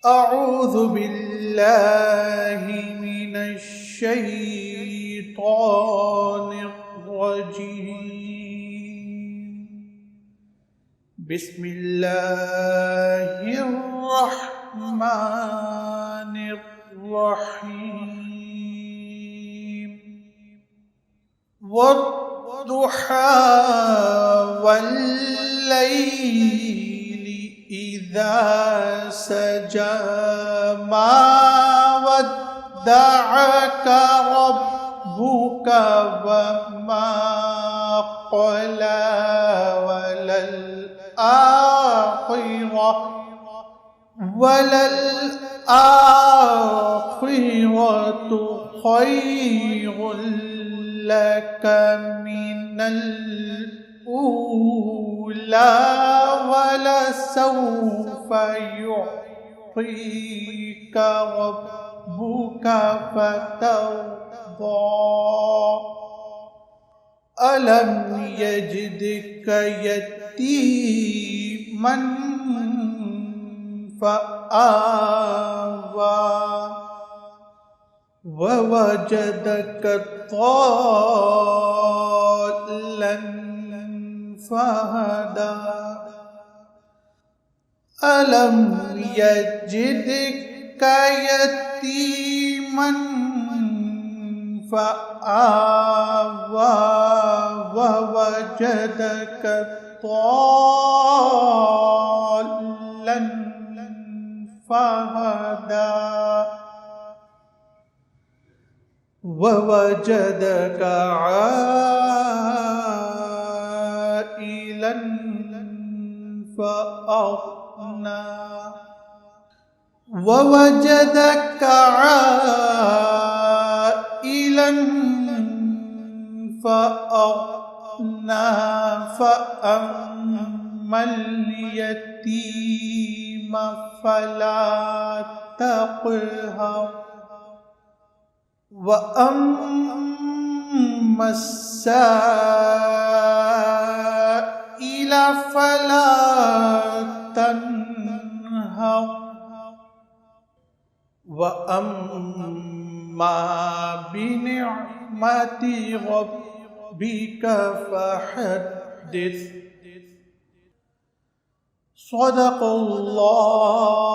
أعوذ بالله من الشيطان الرجيم. بسم الله الرحمن الرحيم. والضحى والليل إذا سجى ما ودعك ربك وما قلى وللآخرة خير لك من الأولى ولسوف يعطيك ربك فترضى. ألم يجدك يتيما فآوى ووجدك ضالا فهدى. ألم يجدك يتيما فآوى ووجدك ضالا فهدى ووجدك عائلا فأغنى ووجدك عائلا فأغنى فأما اليتيم فلا تقهر وأما السائل فلا تنهر وأما بنعمة ربك فحدث. صدق الله